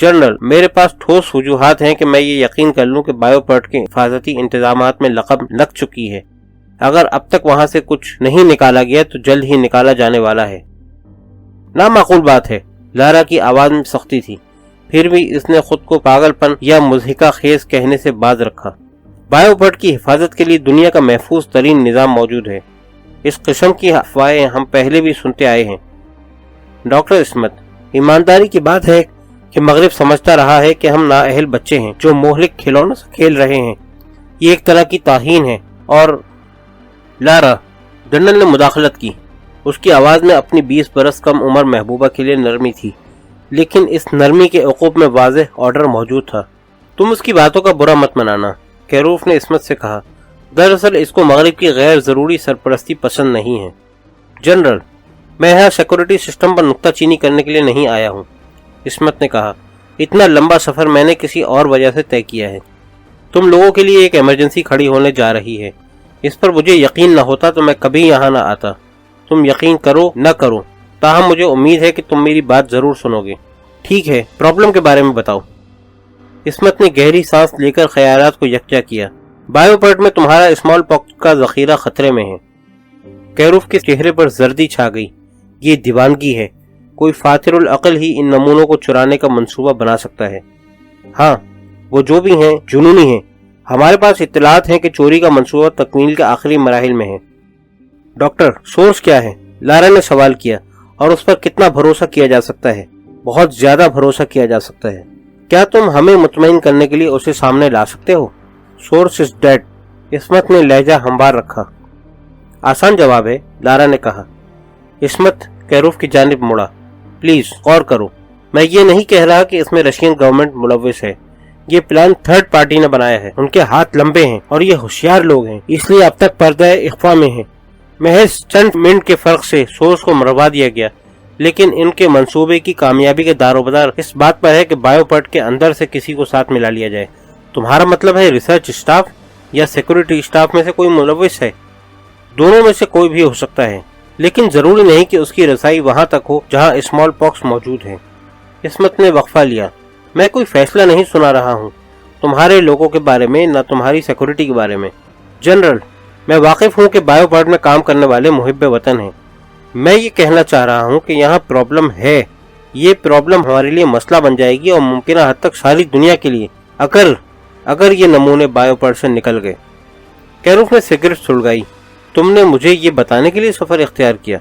General, मेरे पास ठोस वजूहात हैं कि मैं ये यकीन कर लूं कि बायोपोर्ट के हिफाजती इंतजामात में लकब लग चुकी है। अगर अब तक वहां से कुछ नहीं निकाला गया तो जल्द ही निकाला जाने वाला है। नामाकूल बात है। लारा की आवाज में सख्ती थी, फिर भी इसने खुद को पागलपन या मुज़हिका खेज कहने से बाज रखा। बायोपोर्ट की हिफाजत के लिए दुनिया का महफूज तरीन निज़ाम मौजूद है। इस किस्म की अफवाहें हम पहले भी सुनते आए हैं। डॉक्टर इस्मत, ईमानदारी की बात है कि मगरिब समझता रहा है कि हम नाअहल बच्चे हैं जो मोहलिक खिलौनों से खेल रहे हैं। ये एक तरह की ताहीन है। और लारा, जनरल ने मुदाखलत की। उसकी आवाज़ में अपनी 20 बरस कम उम्र महबूबा के लिए नरमी थी, लेकिन इस नरमी के उक़ूब में वाज़ेह ऑर्डर मौजूद था। तुम उसकी बातों का बुरा मत मनाना, कैरूफ ने इस्मत से कहा। दरअसल इसको मगरिब की गैर ज़रूरी सरपरस्ती पसंद नहीं है। जनरल, मैं यहाँ सिक्योरिटी सिस्टम पर नुक्ताचीनी करने के लिए नहीं आया हूँ, इस्मत ने कहा। इतना लंबा सफ़र मैंने किसी और वजह से तय किया है। तुम लोगों के लिए एक इमरजेंसी खड़ी होने जा रही है। इस पर मुझे यकीन न होता तो मैं कभी यहाँ न आता। तुम यकीन करो न करो, ताहम मुझे उम्मीद है कि तुम मेरी बात ज़रूर सुनोगे। ठीक है, प्रॉब्लम के बारे में बताओ। इस्मत ने गहरी सांस लेकर ख्यालात को यकजा किया। बायोपोर्ट में तुम्हारा स्मॉल पॉक्स का ज़ख़ीरा खतरे में है। कैरूफ के चेहरे पर जर्दी छा गई। ये दीवानगी है। कोई फातिरुल अक़ल ही इन नमूनों को चुराने का मंसूबा बना सकता है। हाँ, वो जो भी हैं जुनूनी हैं। हमारे पास इत्तलात हैं कि चोरी का मंसूबा तकमील के आखिरी मराहिल में है। डॉक्टर, सोर्स क्या है? लारा ने सवाल किया। और उस पर कितना भरोसा किया जा सकता है? बहुत ज्यादा भरोसा किया जा सकता है। क्या तुम हमें मुतमईन करने के लिए उसे सामने ला सकते हो? सोर्स इज डेड, इस्मत ने लहजा हमवार रखा। आसान जवाब है, लारा ने कहा। इस्मत कैरूफ की जानिब मुड़ा। प्लीज गौर करो, मैं ये नहीं कह रहा कि इसमें रशियन गवर्नमेंट मुलव्विस है। ये प्लान थर्ड पार्टी ने बनाया है। उनके हाथ लंबे हैं और ये होशियार लोग हैं, इसलिए अब तक पर्दा इख्फा में है। महज चंद मिनट के फर्क से सोर्स को मरवा दिया गया, लेकिन इनके मंसूबे की कामयाबी के दारोमदार इस बात पर है कि बायोपोर्ट के अंदर से किसी को साथ मिला लिया जाए। तुम्हारा मतलब है रिसर्च स्टाफ या सिक्योरिटी स्टाफ में से कोई मुलव्विस है? दोनों में से कोई भी हो सकता है, लेकिन जरूरी नहीं कि उसकी रसाई वहां तक हो जहां स्मॉल पॉक्स मौजूद है। इस्मत ने वक्फा लिया। मैं कोई फैसला नहीं सुना रहा हूँ तुम्हारे लोगों के बारे में, न तुम्हारी सिक्योरिटी के बारे में। जनरल, मैं वाकिफ हूँ कि बायोपोर्ट में काम करने वाले मुहिब्बे वतन हैं। मैं ये कहना चाह रहा हूँ कि यहाँ प्रॉब्लम है। ये प्रॉब्लम हमारे लिए मसला बन जाएगी और मुमकिन हद तक सारी दुनिया के लिए, अगर ये नमूने बायोपोर्ट से निकल गए। कैरूफ ने सिगरेट सुलगाई। तुमने मुझे ये बताने के लिए सफर इख्तियार किया?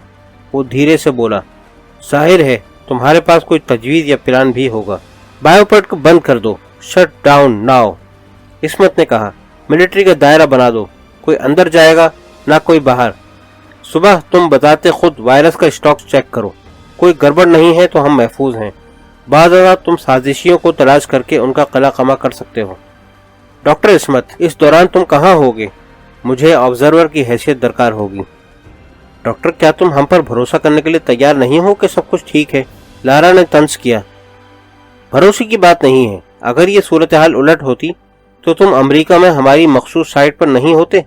वो धीरे से बोला। जाहिर है तुम्हारे पास कोई तजवीज़ या प्लान भी होगा। बायोपोर्ट को बंद कर दो, शट डाउन नाउ, इस्मत ने कहा। मिलिट्री का दायरा बना दो, कोई अंदर जाएगा ना कोई बाहर। सुबह तुम बताते खुद वायरस का स्टॉक चेक करो, कोई गड़बड़ नहीं है तो हम महफूज हैं। बाद तुम साजिशियों को तलाश करके उनका कला कमा कर सकते हो। डॉक्टर इस्मत, इस दौरान तुम कहाँ होगे? मुझे ऑब्जर्वर की हैसियत दरकार होगी। डॉक्टर, क्या तुम हम पर भरोसा करने के लिए तैयार नहीं हो कि सब कुछ ठीक है? लारा ने तंज किया। भरोसे की बात नहीं है। अगर ये सूरत हाल उलट होती तो तुम अमेरिका में हमारी मखसूस साइट पर नहीं होते।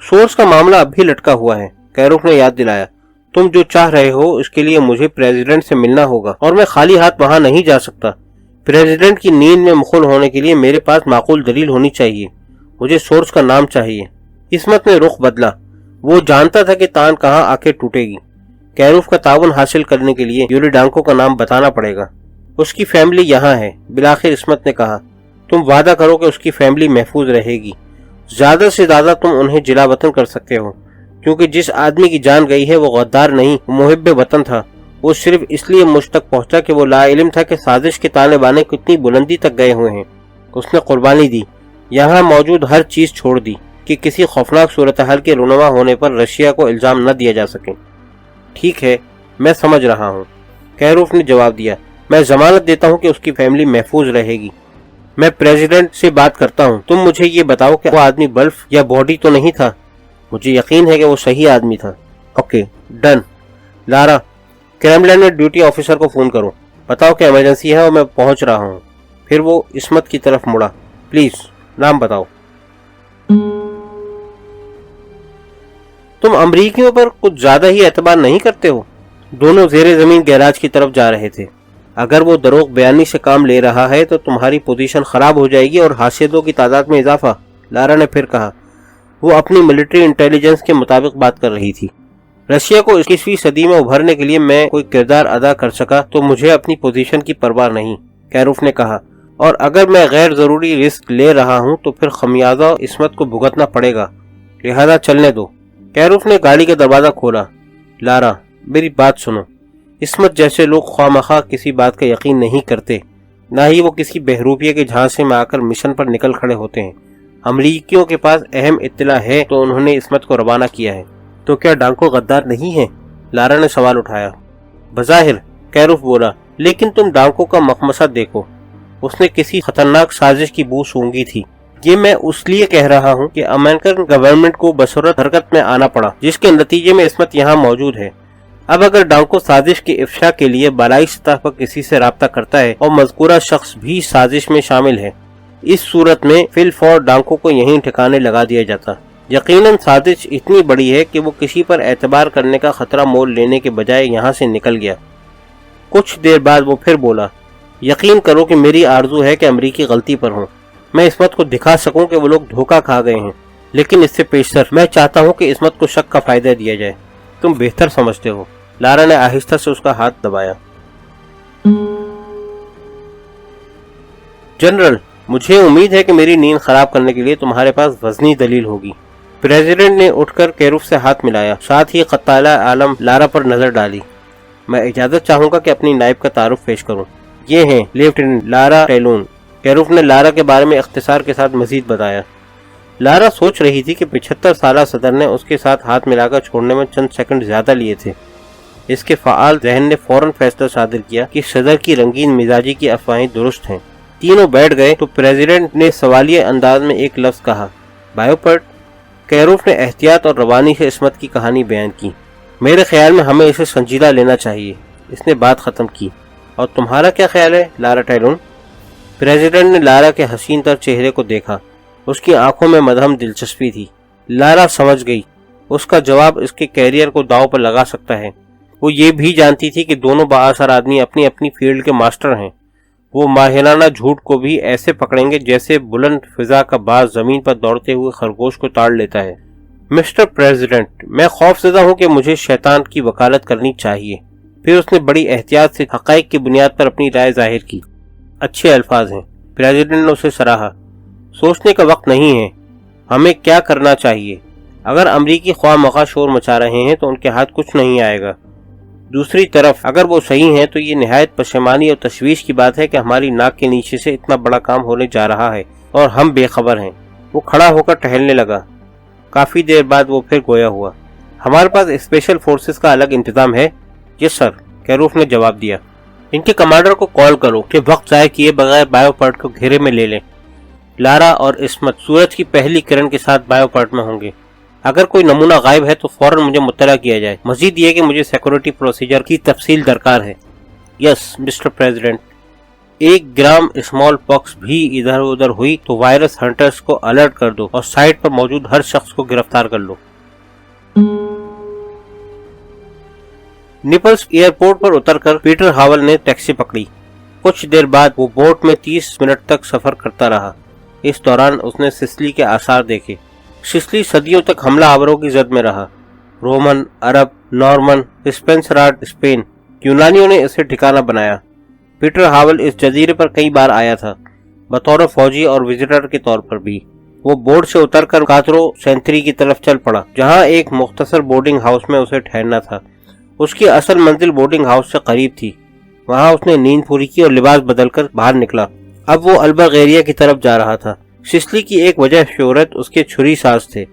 सोर्स का मामला अब भी लटका हुआ है, कैरूफ ने याद दिलाया। तुम जो चाह रहे हो इसके लिए मुझे प्रेसिडेंट से मिलना होगा और मैं खाली हाथ वहां नहीं जा सकता। प्रेसिडेंट की नींद में मुखल होने के लिए मेरे पास माकूल दलील होनी चाहिए। मुझे सोर्स का नाम चाहिए। इस्मत ने रुख बदला। वो जानता था कि तान कहाँ आके टूटेगी। कैरूफ का ताउन हासिल करने के लिए यूरिडांको का नाम बताना पड़ेगा। उसकी फैमिली यहाँ है, बिलाखिर इस्मत ने कहा। तुम वादा करो कि उसकी फैमिली महफूज रहेगी। ज्यादा से ज्यादा तुम उन्हें जिला वतन कर सकते हो, क्योंकि जिस आदमी की जान गई है वो गद्दार नहीं, मुहिब्बे वतन था। वो सिर्फ इसलिए मुझ तक पहुंचा कि वो लाइल्म था कि साजिश के ताने बाने कितनी बुलंदी तक गए हुए हैं। उसने कुर्बानी दी, यहाँ मौजूद हर चीज छोड़ दी कि किसी खौफनाक सूरत हाल के रुनुमा होने पर रशिया को इल्जाम न दिया जा सके। ठीक है, मैं समझ रहा हूँ, कैरूफ ने जवाब दिया। मैं जमानत देता हूँ कि उसकी फैमिली महफूज रहेगी। मैं प्रेसिडेंट से बात करता हूँ। तुम मुझे ये बताओ कि वो आदमी बल्फ या बॉडी तो नहीं था? मुझे यकीन है कि वो सही आदमी था। Okay, done. लारा, क्रेमलिन में ड्यूटी ऑफिसर को फोन करो, बताओ कि इमरजेंसी है और मैं पहुंच रहा हूँ। फिर वो इस्मत की तरफ मुड़ा। प्लीज नाम बताओ। तुम अमरीकियों पर कुछ ज्यादा ही एतबार नहीं करते हो? दोनों जेरे जमीन गैराज की तरफ जा रहे थे। اگر وہ دروغ بیانی سے کام لے رہا ہے تو تمہاری پوزیشن خراب ہو جائے گی اور حاسدوں کی تعداد میں اضافہ، لارا نے پھر کہا۔ وہ اپنی ملٹری انٹیلیجنس کے مطابق بات کر رہی تھی۔ رشیا کو 21ویں صدی میں ابھرنے کے لیے میں کوئی کردار ادا کر سکا تو مجھے اپنی پوزیشن کی پرواہ نہیں، کیروف نے کہا، اور اگر میں غیر ضروری رسک لے رہا ہوں تو پھر خمیازہ عصمت کو بھگتنا پڑے گا، لہذا چلنے دو۔ کیروف نے گاڑی کا دروازہ کھولا۔ لارا، میری بات سنو، عصمت جیسے لوگ خواہ مخواہ کسی بات کا یقین نہیں کرتے، نہ ہی وہ کسی بہروپیے کے جھانسے میں آ کر مشن پر نکل کھڑے ہوتے ہیں۔ امریکیوں کے پاس اہم اطلاع ہے تو انہوں نے عصمت کو روانہ کیا ہے۔ تو کیا ڈانکو غدار نہیں ہے؟ لارا نے سوال اٹھایا۔ بظاہر، کیروف بولا، لیکن تم ڈانکو کا مخمصہ دیکھو، اس نے کسی خطرناک سازش کی بو سونگھی تھی۔ یہ میں اس لیے کہہ رہا ہوں کہ امریکن گورنمنٹ کو بصورت حرکت میں آنا پڑا، جس کے نتیجے میں عصمت یہاں موجود ہے۔ اب اگر ڈانکو سازش کی افشا کے لیے بالائی سطح پر کسی سے رابطہ کرتا ہے اور مذکورہ شخص بھی سازش میں شامل ہے، اس صورت میں فی الفور ڈانکو کو یہیں ٹھکانے لگا دیا جاتا۔ یقیناً سازش اتنی بڑی ہے کہ وہ کسی پر اعتبار کرنے کا خطرہ مول لینے کے بجائے یہاں سے نکل گیا۔ کچھ دیر بعد وہ پھر بولا، یقین کرو کہ میری آرزو ہے کہ امریکی غلطی پر ہوں، میں عصمت کو دکھا سکوں کہ وہ لوگ دھوکہ کھا گئے ہیں، لیکن اس سے پیشتر میں چاہتا ہوں کہ عصمت کو شک کا فائدہ دیا جائے۔ تم بہتر سمجھتے ہو۔ لارا نے آہستہ سے اس کا ہاتھ دبایا۔ جنرل، مجھے امید ہے کہ میری نیند خراب کرنے کے لیے تمہارے پاس وزنی دلیل ہوگی۔ پریزیڈنٹ نے اٹھ کر کیروف سے ہاتھ ملایا، ساتھ ہی قطالہ عالم لارا پر نظر ڈالی۔ میں اجازت چاہوں گا کہ اپنی نائب کا تعارف پیش کروں، یہ ہیں لیفٹیننٹ لارا ٹیلون۔ کیروف نے لارا کے بارے میں اختصار کے ساتھ مزید بتایا۔ لارا سوچ رہی تھی کہ 75 سالہ صدر نے اس کے ساتھ ہاتھ ملا کر چھوڑنے میں چند سیکنڈ زیادہ لیے تھے۔ اس کے فعال ذہن نے فوراً فیصلہ صادر کیا کہ صدر کی رنگین مزاجی کی افواہیں درست ہیں۔ تینوں بیٹھ گئے تو پریزیڈنٹ نے سوالیہ انداز میں ایک لفظ کہا، بایوپرٹ۔ کیروف نے احتیاط اور روانی سے عصمت کی کہانی بیان کی۔ میرے خیال میں ہمیں اسے سنجیدہ لینا چاہیے، اس نے بات ختم کی۔ اور تمہارا کیا خیال ہے لارا ٹیلون؟ پریزیڈنٹ نے لارا کے حسین تر چہرے کو دیکھا، اس کی آنکھوں میں مدہم دلچسپی تھی۔ لارا سمجھ گئی، اس کا جواب اس کے کیریئر کو داؤ پر لگا سکتا ہے۔ وہ یہ بھی جانتی تھی کہ دونوں بااثر آدمی اپنی اپنی فیلڈ کے ماسٹر ہیں۔ وہ ماہرانہ جھوٹ کو بھی ایسے پکڑیں گے جیسے بلند فضا کا باز زمین پر دوڑتے ہوئے خرگوش کو تاڑ لیتا ہے۔ مسٹر پریزیڈنٹ، میں خوف زدہ ہوں کہ مجھے شیطان کی وکالت کرنی چاہیے۔ پھر اس نے بڑی احتیاط سے حقائق کی بنیاد پر اپنی رائے ظاہر کی۔ اچھے الفاظ ہیں، پریزیڈنٹ نے اسے سراہا۔ سوچنے کا وقت نہیں ہے، ہمیں کیا کرنا چاہیے؟ اگر امریکی خواہ مخواہ شور مچا رہے ہیں تو ان کے ہاتھ کچھ نہیں آئے گا۔ دوسری طرف اگر وہ صحیح ہیں تو یہ نہایت پشیمانی اور تشویش کی بات ہے کہ ہماری ناک کے نیچے سے اتنا بڑا کام ہونے جا رہا ہے اور ہم بے خبر ہیں۔ وہ کھڑا ہو کر ٹہلنے لگا۔ کافی دیر بعد وہ پھر گویا ہوا۔ ہمارے پاس اسپیشل فورسز کا الگ انتظام ہے؟ یس سر، کیروف نے جواب دیا۔ ان کے کمانڈر کو کال کرو کہ وقت ضائع کیے بغیر بایوپرٹ کو گھیرے میں لے لیں۔ لارا اور عصمت سورج کی پہلی کرن کے ساتھ بایوپرٹ میں ہوں گے۔ اگر کوئی نمونہ غائب ہے تو فوراً مجھے مطلع کیا جائے۔ مزید یہ کہ مجھے سیکورٹی پروسیجر کی تفصیل درکار ہے۔ یس مسٹر پریزیڈنٹ۔ 1 گرام اسمال پاکس بھی ادھر ادھر ہوئی تو وائرس ہنٹرز کو الرٹ کر دو اور سائٹ پر موجود ہر شخص کو گرفتار کر لو۔ نیپلز ایئرپورٹ پر اتر کر پیٹر ہاول نے ٹیکسی پکڑی۔ کچھ دیر بعد وہ بوٹ میں 30 منٹ تک سفر کرتا رہا۔ اس دوران اس نے سسلی کے آثار دیکھے۔ سسلی صدیوں تک حملہ آوروں کی زد میں رہا۔ رومن، عرب، نارمن، اسپینسراٹ، اسپین، یونانیوں نے اسے ٹھکانہ بنایا۔ پیٹر ہاول اس جزیرے پر کئی بار آیا تھا، بطور فوجی اور وزٹر کے طور پر بھی۔ وہ بورڈ سے اتر کر کاترو سینتری کی طرف چل پڑا، جہاں ایک مختصر بورڈنگ ہاؤس میں اسے ٹھہرنا تھا۔ اس کی اصل منزل بورڈنگ ہاؤس سے قریب تھی۔ وہاں اس نے نیند پوری کی اور لباس بدل کر باہر نکلا۔ اب وہ البرغیریا کی طرف جا رہا تھا۔ سسلی کی ایک وجہ شہرت اس کے چھری ساز تھے۔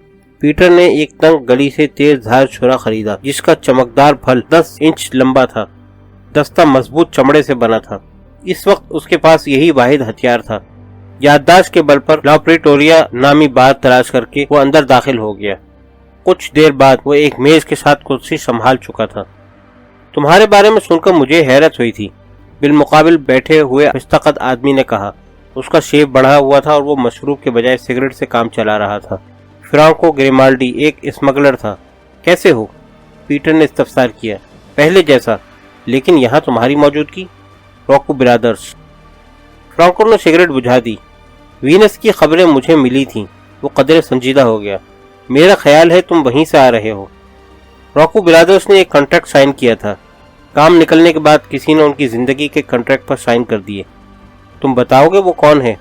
پیٹر نے ایک تنگ گلی سے تیز دھار چھرا خریدا، جس کا چمکدار پھل 10 انچ لمبا تھا۔ دستہ مضبوط چمڑے سے بنا تھا۔ اس وقت اس کے پاس یہی واحد ہتھیار تھا۔ یادداشت کے بل پر لا پریٹوریا نامی بات تلاش کر کے وہ اندر داخل ہو گیا۔ کچھ دیر بعد وہ ایک میز کے ساتھ کرسی سنبھال چکا تھا۔ تمہارے بارے میں سن کر مجھے حیرت ہوئی تھی، بالمقابل بیٹھے ہوئے مستقد آدمی نے کہا۔ اس کا شیو بڑھا ہوا تھا اور وہ مشروب کے بجائے سگریٹ سے کام چلا رہا تھا۔ فرانکو گریمالڈی ایک اسمگلر تھا۔ کیسے ہو؟ پیٹر نے استفسار کیا۔ پہلے جیسا، لیکن یہاں تمہاری موجودگی؟ रोको ब्रदर्स। फ्रांको ने सिगरेट बुझा दी। वीनस की खबरें मुझे मिली थीं। वो कदरे संजीदा हो गया। मेरा ख्याल है तुम वहीं से आ रहे हो। रोको ब्रदर्स ने एक कॉन्ट्रैक्ट साइन किया था। काम निकलने के बाद किसी ने उनकी जिंदगी के कॉन्ट्रैक्ट पर साइन कर दिए। तुम बताओगे वो कौन है?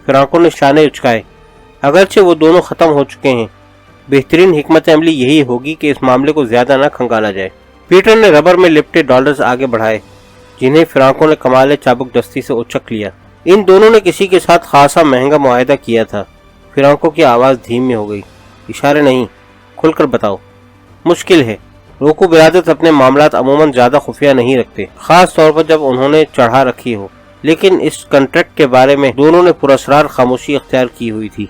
फ्रांको ने शाने उचकाए। अगरचे वो दोनों खत्म हो चुके हैं, बेहतरीन हिकमत अमली यही होगी कि इस मामले को ज्यादा न खंगाला जाए। पीटर ने रबर में लिपटे डॉलर्स आगे बढ़ाए, जिन्हें फ्रांको ने कमाल चाबुक दस्ती से उचक लिया। इन दोनों ने किसी के साथ खासा महंगा मुआहदा किया था। फ्रांको की आवाज धीमी हो गई। इशारे नहीं, खुलकर बताओ। मुश्किल है। रोको ब्रदर्स अपने मामलात अमूमन ज्यादा खुफिया नहीं रखते, खास तौर पर जब उन्होंने चढ़ा रखी हो, लेकिन इस कॉन्ट्रैक्ट के बारे में दोनों ने पुरस्कार खामोशी अख्तियार की हुई थी।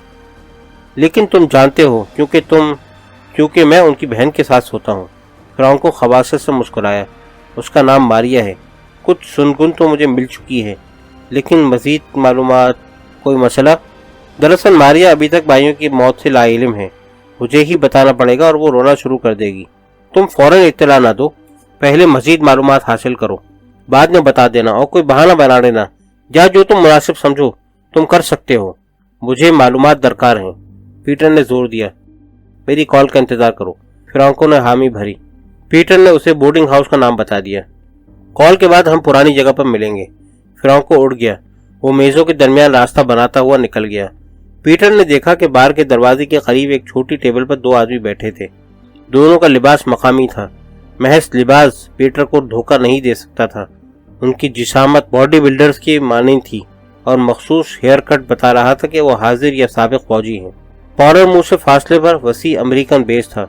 लेकिन तुम जानते हो, क्योंकि मैं उनकी बहन के साथ सोता हूँ। फ्रांको खबासत से मुस्कुराया। उसका नाम मारिया है। कुछ सुनगुन तो मुझे मिल चुकी है, लेकिन मजीद मालूमात? कोई मसला? दरअसल मारिया अभी तक भाइयों की मौत से लाइल्म है। मुझे ही बताना पड़ेगा और वो रोना शुरू कर देगी। तुम फौरन इत्तला ना दो, पहले मजीद मालूमात हासिल करो, बाद में बता देना और कोई बहाना बना देना। या जो तुम मुनासिब समझो तुम कर सकते हो। मुझे मालूमात दरकार हैं। पीटर ने जोर दिया। मेरी कॉल का इंतजार करो। फ्रांको ने हामी भरी। पीटर ने उसे बोर्डिंग हाउस का नाम बता दिया। कॉल के बाद हम पुरानी जगह पर मिलेंगे। फ्रांको उड़ गया। वो मेजों के दरमियान रास्ता बनाता हुआ निकल गया। पीटर ने देखा कि बार के दरवाजे के करीब एक छोटी टेबल पर दो आदमी बैठे थे। दोनों का लिबास मकामी था। महज लिबास पीटर को धोखा नहीं दे सकता था। उनकी जिसामत बॉडी बिल्डर्स की मानंद थी और मखसूस हेयर कट बता रहा था कि वो हाजिर या साबिक फौजी हैं। फौरन मुंह से फासले पर वसी अमेरिकन बेस था।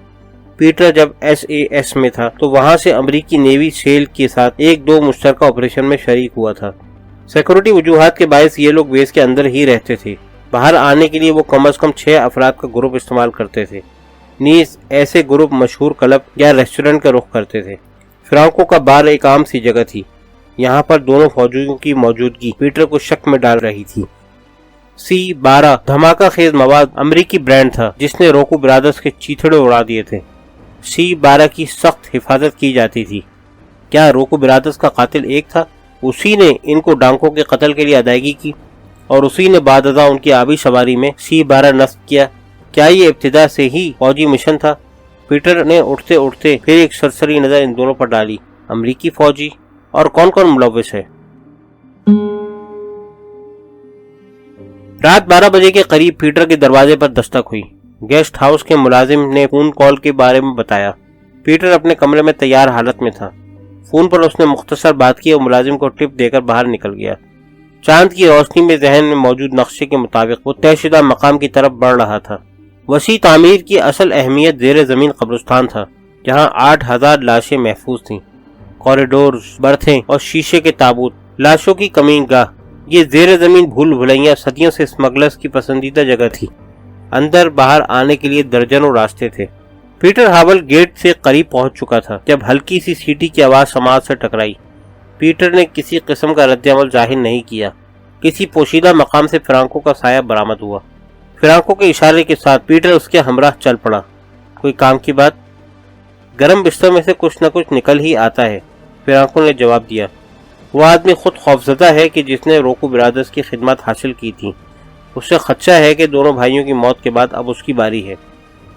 पीटर जब SAS में था तो वहां से अमेरिकी नेवी सेल के साथ एक दो मुश्तरका ऑपरेशन में शरीक हुआ था। सिक्योरिटी वजूहात के बायस ये लोग बेस के अंदर ही रहते थे। बाहर आने के लिए वो कम से कम 6 अफराद का ग्रुप इस्तेमाल करते थे। नीज ऐसे ग्रुप मशहूर क्लब या रेस्टोरेंट का रुख करते थे। फ्रांको का बार एक आम सी जगह थी। यहाँ पर दोनों फौजियों की मौजूदगी पीटर को शक में डाल रही थी। C-12 धमाका खेज मवाद अमरीकी ब्रांड था जिसने रोको ब्रदर्स के चीथड़े उड़ा दिए थे। C-12 की सख्त हिफाजत की जाती थी। क्या रोको ब्रदर्स का कातिल एक था? उसी ने इनको डांकों के कत्ल के लिए अदायगी की और उसी ने बाददा उनकी आबी सवारी में C-12 नस्ब किया। क्या ये इब्तिदा से ही फौजी मिशन था? पीटर ने उठते उठते फिर एक सरसरी नजर इन दोनों पर डाली। अमरीकी फौजी और कौन कौन मुलव्विस है? रात 12 बजे के करीब पीटर के दरवाजे पर दस्तक हुई। गेस्ट हाउस के मुलाजिम ने फोन कॉल के बारे में बताया। पीटर अपने कमरे में तैयार हालत में था। फोन पर उसने मुख्तसर बात की और मुलाजिम को टिप देकर बाहर निकल गया। चांद की रोशनी में जहन में मौजूद नक्शे के मुताबिक वो तयशुदा मकाम की तरफ बढ़ रहा था। वसी तामीर की असल अहमियत जेर जमीन कब्रिस्तान था, जहाँ 8000 लाशें महफूज थीं। कॉरिडोर्स, बर्थें और शीशे के ताबूत, लाशों की कमीनगाह। ये जेर जमीन भूल भुलैया सदियों से स्मगलर्स की पसंदीदा जगह थी। अंदर बाहर आने के लिए दर्जनों रास्ते थे। पीटर हावल गेट से करीब पहुंच चुका था जब हल्की सी सीटी की आवाज समाज से टकराई। पीटर ने किसी किस्म का रद्द-ए-अमल जाहिर नहीं किया। किसी पोशीदा मकाम से फ्रांको का साया बरामद हुआ। फ्रांको के इशारे के साथ पीटर उसके हमराह चल पड़ा। कोई काम की बात? गर्म बिस्तर में से कुछ न कुछ निकल ही आता है, फ्रांको ने जवाब दिया। वो आदमी खुद खौफजदा है कि जिसने रोको ब्रदर्स की खिदमत हासिल की थी। उससे खदशा है कि दोनों भाइयों की मौत के बाद अब उसकी बारी है।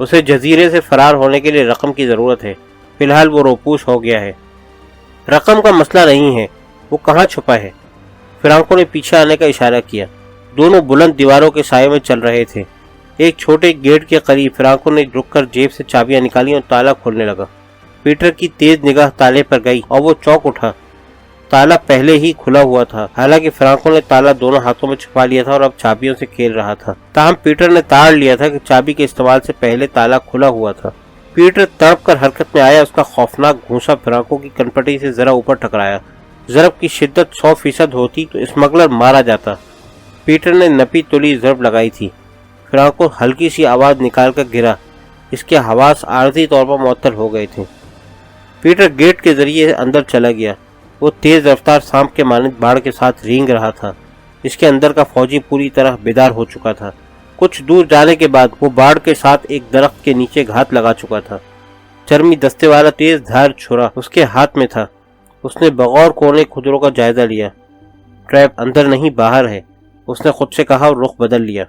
उसे जजीरे से फरार होने के लिए रकम की ज़रूरत है। फिलहाल वो रोपूश हो गया है। रकम का मसला नहीं है, वो कहाँ छुपा है? फ्रांको ने पीछे आने का इशारा किया। दोनों बुलंद दीवारों के साये में चल रहे थे। एक छोटे गेट के करीब फ्रांको ने रुककर जेब से चाबियां निकाली और ताला खोलने लगा। पीटर की तेज निगाह ताले पर गई और वो चौंक उठा। ताला पहले ही खुला हुआ था। हालांकि फ्रांको ने ताला दोनों हाथों में छुपा लिया था और अब चाबियों से खेल रहा था। ताहम पीटर ने ताड़ लिया था कि चाबी के इस्तेमाल से पहले ताला खुला हुआ था। पीटर तड़प कर हरकत में आया। उसका खौफनाक घूंसा फ्रांको की कनपटी से जरा ऊपर टकराया। जरब की शिद्दत 100% होती तो स्मगलर मारा जाता। पीटर ने नपी तुली जरब लगाई थी। फ्रांको हल्की सी आवाज निकाल कर गिरा। इसके हवास आर्जी तौर पर मुअत्तल हो गए थे। पीटर गेट के जरिए अंदर चला गया। वो तेज रफ्तार सांप के मानंद बाढ़ के साथ रेंग रहा था। इसके अंदर का फौजी पूरी तरह बेदार हो चुका था। कुछ दूर जाने के बाद वो बाढ़ के साथ एक दरख्त के नीचे घात लगा चुका था। चर्मी दस्ते वाला तेज धार छुरा उसके हाथ में था। اس نے بغور کونے کھجروں کا جائزہ لیا۔ ٹریپ اندر نہیں باہر ہے، اس نے خود سے کہا اور رخ بدل لیا۔